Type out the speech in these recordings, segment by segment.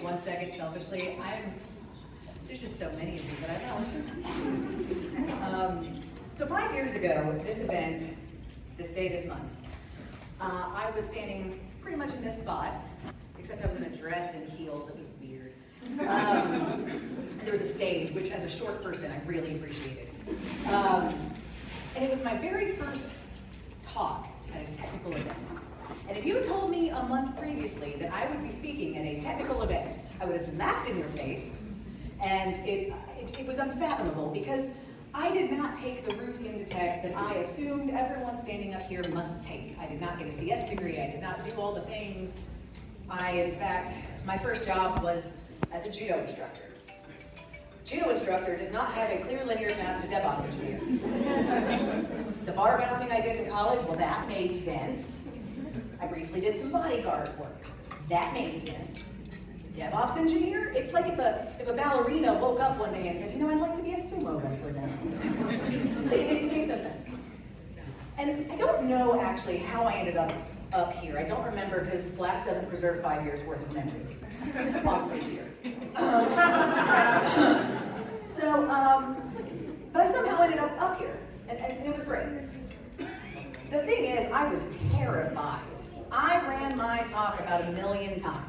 take 1 second selfishly? There's just so many of you that I know. So 5 years ago, this event, this day, this month, I was standing pretty much in this spot, except I was in a dress and heels. It was weird. And there was a stage, which as a short person, I really appreciated. And it was my very first talk at a technical event. And if you had told me a month previously that I would be speaking at a technical event, I would have laughed in your face. And it was unfathomable because I did not take the route into tech that I assumed everyone standing up here must take. I did not get a CS degree. I did not do all the things. In fact, my first job was as a judo instructor. Judo instructor does not have a clear linear path to DevOps engineer. The bar bouncing I did in college, well, that made sense. I briefly did some bodyguard work. That made sense. DevOps engineer? It's like if a ballerina woke up one day and said, I'd like to be a sumo wrestler now. It makes no sense. And I don't know actually how I ended up here. I don't remember because Slack doesn't preserve 5 years worth of memories. On freeze here. But I somehow ended up here, and it was great. The thing is, I was terrified. I ran my talk about 1 million times.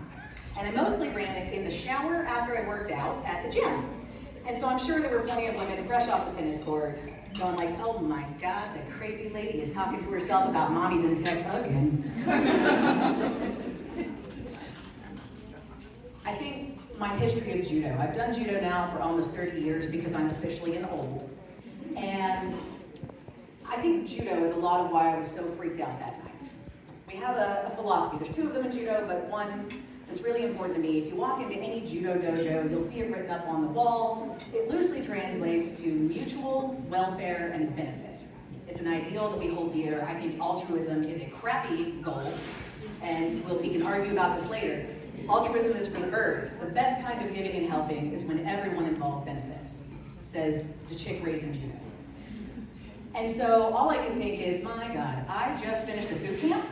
And I mostly ran it in the shower after I worked out at the gym. And so I'm sure there were plenty of women fresh off the tennis court going like, oh my God, the crazy lady is talking to herself about mommies in tech again. I think my history of judo, I've done judo now for almost 30 years because I'm officially an old. And I think judo is a lot of why I was so freaked out that night. We have a philosophy. There's 2 of them in judo, but one that's really important to me. If you walk into any judo dojo, you'll see it written up on the wall. It loosely translates to mutual welfare and benefit. It's an ideal that we hold dear. I think altruism is a crappy goal, and we can argue about this later. Altruism is for the birds. The best kind of giving and helping is when everyone involved benefits, says the chick raised in judo. And so all I can think is, my God, I just finished a boot camp.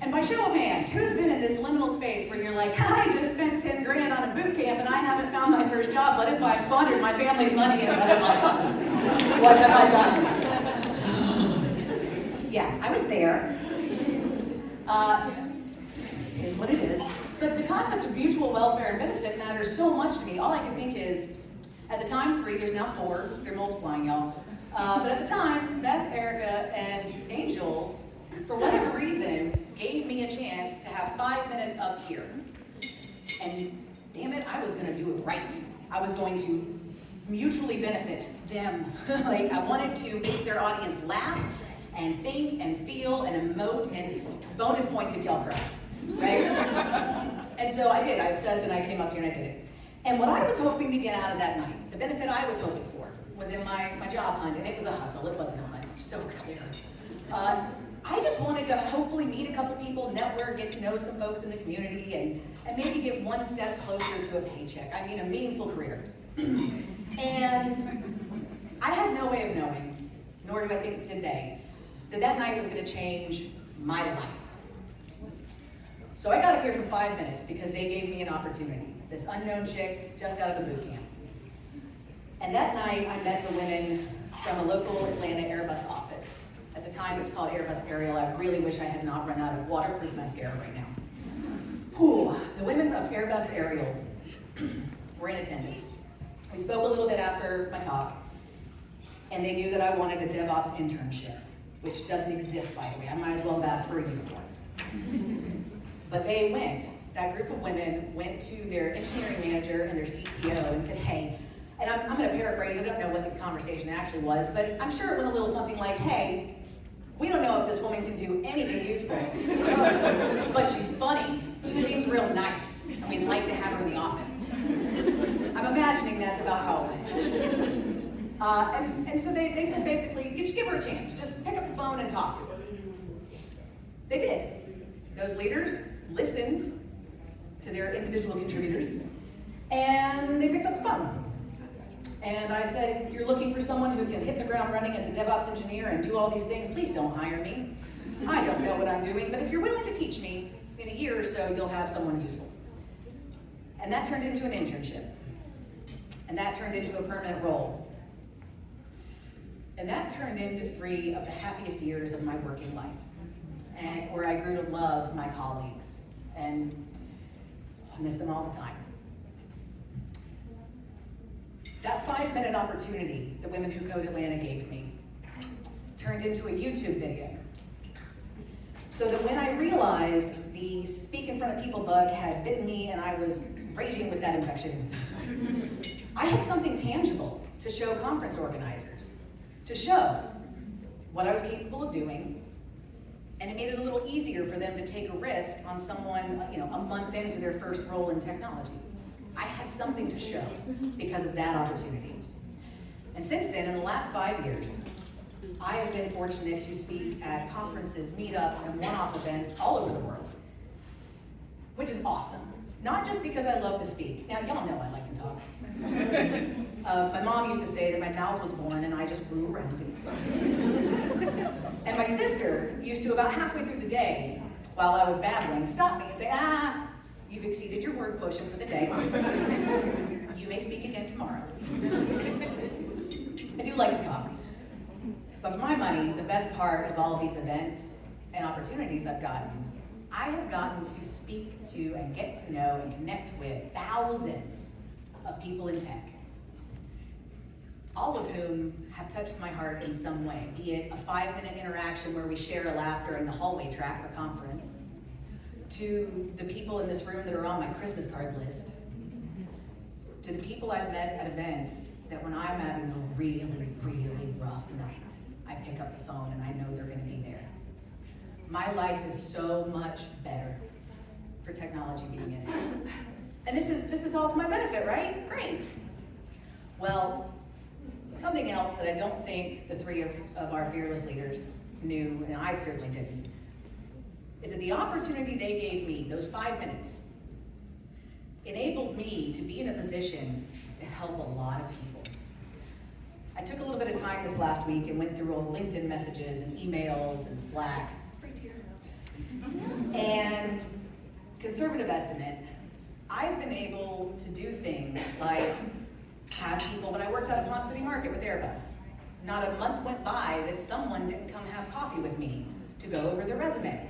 And by show of hands, who's been in this liminal space where you're like, I just spent 10 grand on a boot camp and I haven't found my first job. What if I squandered my family's money and what have I done? What have I done? Yeah, I was there. It is what it is. But the concept of mutual welfare and benefit matters so much to me. All I can think is, at the time 3, there's now 4. They're multiplying, y'all. But at the time, Beth, Erica, and Angel, for whatever reason, gave me a chance to have 5 minutes up here. And damn it, I was gonna do it right. I was going to mutually benefit them. Like, I wanted to make their audience laugh and think and feel and emote and bonus points if y'all cry, right? And so I did, I obsessed and I came up here and I did it. And what I was hoping to get out of that night, the benefit I was hoping for, was in my job hunt, and it was a hustle, it wasn't a hunt, so clear. I just wanted to hopefully meet a couple people, network, get to know some folks in the community, and maybe get one step closer to a paycheck. I mean, a meaningful career. And I had no way of knowing, nor do I think did they, that night was gonna change my life. So I got up here for 5 minutes because they gave me an opportunity. This unknown chick just out of the boot camp. And that night I met the women from a local Atlanta Airbus office. At the time, it was called Airbus Aerial. I really wish I had not run out of waterproof mascara right now. Whew. The women of Airbus Aerial were in attendance. We spoke a little bit after my talk, and they knew that I wanted a DevOps internship, which doesn't exist, by the way. I might as well have asked for a uniform. But they went, that group of women went to their engineering manager and their CTO and said, hey, and I'm going to paraphrase, I don't know what the conversation actually was, but I'm sure it went a little something like, hey, we don't know if this woman can do anything useful, but she's funny, she seems real nice, and we'd like to have her in the office. I'm imagining that's about how it went. And so they said basically, just give her a chance, just pick up the phone and talk to her. They did. Those leaders listened to their individual contributors, and they picked up the phone. And I said, if you're looking for someone who can hit the ground running as a DevOps engineer and do all these things, please don't hire me. I don't know what I'm doing, but if you're willing to teach me, in a year or so, you'll have someone useful. And that turned into an internship. And that turned into a permanent role. And that turned into 3 of the happiest years of my working life, and where I grew to love my colleagues, and I miss them all the time. That 5-minute opportunity that Women Who Code Atlanta gave me turned into a YouTube video. So that when I realized the speak in front of people bug had bitten me and I was raging with that infection, I had something tangible to show conference organizers, to show what I was capable of doing, and it made it a little easier for them to take a risk on someone, a month into their first role in technology. I had something to show because of that opportunity. And since then, in the last 5 years, I have been fortunate to speak at conferences, meetups, and one-off events all over the world, which is awesome. Not just because I love to speak. Now, y'all know I like to talk. My mom used to say that my mouth was born and I just grew around it. And my sister used to, about halfway through the day, while I was babbling, stop me and say, you've exceeded your word quotient for the day. You may speak again tomorrow. I do like to talk. But for my money, the best part of all of these events and opportunities I've gotten, I have gotten to speak to and get to know and connect with thousands of people in tech, all of whom have touched my heart in some way, be it a 5-minute interaction where we share a laughter in the hallway track of a conference, to the people in this room that are on my Christmas card list, to the people I've met at events that when I'm having a really, really rough night, I pick up the phone and I know they're going to be there. My life is so much better for technology being in it. And this is all to my benefit, right? Great. Well, something else that I don't think the 3 of our fearless leaders knew, and I certainly didn't, is that the opportunity they gave me, those 5 minutes, enabled me to be in a position to help a lot of people. I took a little bit of time this last week and went through all LinkedIn messages and emails and Slack. And conservative estimate, I've been able to do things like have people, when I worked out of Pont City Market with Airbus, not a month went by that someone didn't come have coffee with me to go over their resume.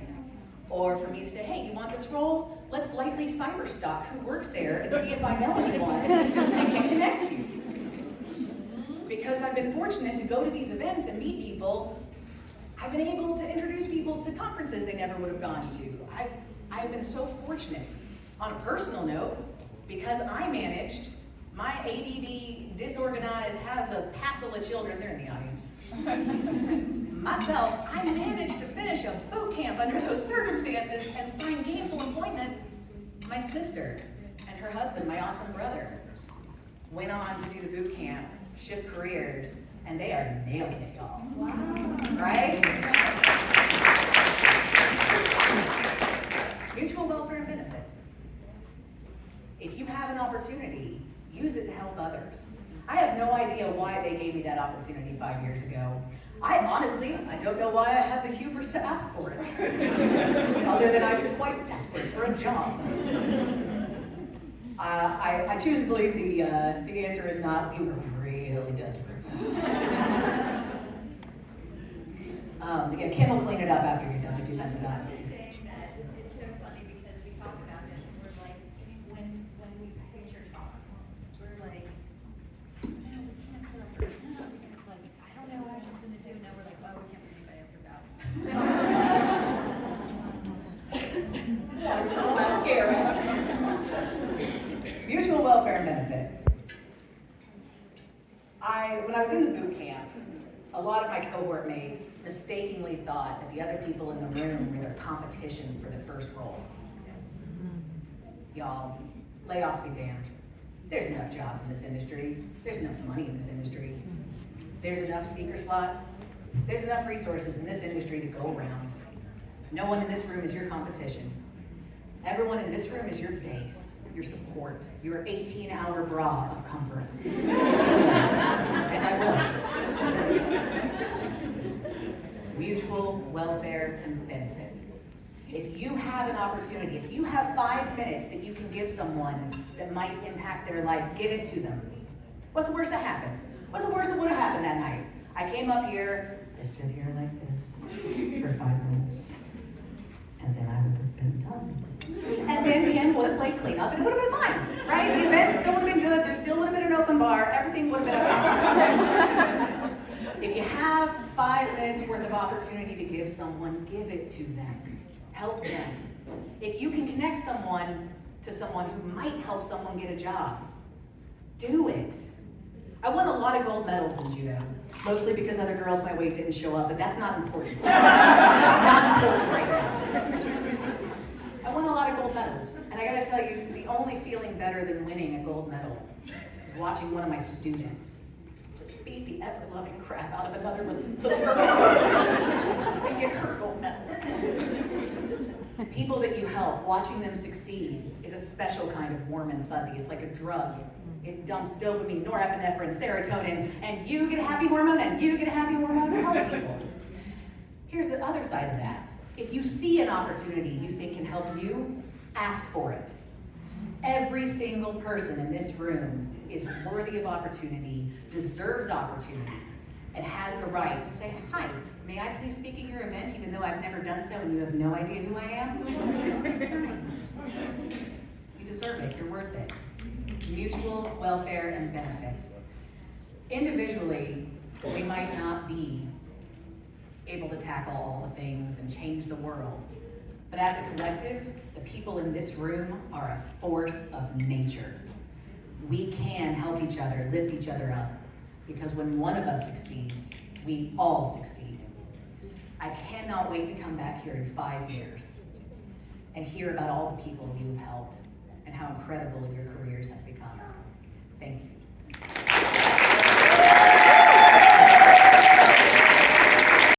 Or for me to say, hey, you want this role? Let's lightly cyber stalk who works there and see if I know anyone and can connect you. Because I've been fortunate to go to these events and meet people, I've been able to introduce people to conferences they never would have gone to. I've been so fortunate. On a personal note, because I managed, my ADD, disorganized, has a passel of children, they're in the audience. Myself, I managed to finish a boot camp under those circumstances and find gainful employment. My sister and her husband, my awesome brother, went on to do the boot camp, shift careers, and they are nailing it, y'all. Wow. Right? Mutual welfare and benefit. If you have an opportunity, use it to help others. I have no idea why they gave me that opportunity 5 years ago. I don't know why I had the hubris to ask for it. Other than I was quite desperate for a job. I choose to believe the answer is not, you were really desperate. Kim will clean it up after you're done if you mess it up. I'm just saying that it's so funny because we talk about this and we're like, when we pitch your talk, we're like, we can't put up with this because like, I don't know what she's gonna do. Now we're like, oh, we can't believe I ever got. That's scary. Mutual welfare and benefit. When I was in the boot camp, a lot of my cohort mates mistakenly thought that the other people in the room were their competition for the first role. Y'all, layoffs be damned. There's enough jobs in this industry. There's enough money in this industry. There's enough speaker slots. There's enough resources in this industry to go around. No one in this room is your competition. Everyone in this room is your base, your support, your 18-hour bra of comfort. And I will. Mutual welfare and benefit. If you have an opportunity, if you have 5 minutes that you can give someone that might impact their life, give it to them. What's the worst that happens? What's the worst that would have happened that night? I came up here, I stood here like this for 5 minutes, and then I would have been done. And then Kim would have played cleanup, and it would have been fine, right? The event still would have been good, there still would have been an open bar, everything would have been okay. If you have 5 minutes worth of opportunity to give someone, give it to them. Help them. If you can connect someone to someone who might help someone get a job, do it. I won a lot of gold medals in judo, mostly because other girls my weight didn't show up, but that's not important. Not important right now. I won a lot of gold medals, and I gotta tell you, the only feeling better than winning a gold medal is watching one of my students just beat the ever-loving crap out of another little girl and get her gold medal. People that you help, watching them succeed is a special kind of warm and fuzzy. It's like a drug. It dumps dopamine, norepinephrine, serotonin, and you get a happy hormone, and you get a happy hormone to help people. Here's the other side of that. If you see an opportunity you think can help you, ask for it. Every single person in this room is worthy of opportunity, deserves opportunity, and has the right to say, hi, may I please speak at your event even though I've never done so and you have no idea who I am? You deserve it, you're worth it. Mutual welfare and benefit. Individually, we might not be able to tackle all the things and change the world, but as a collective, the people in this room are a force of nature. We can help each other, lift each other up, because when one of us succeeds, we all succeed. I cannot wait to come back here in 5 years and hear about all the people you have helped and how incredible your careers have become. Thank you.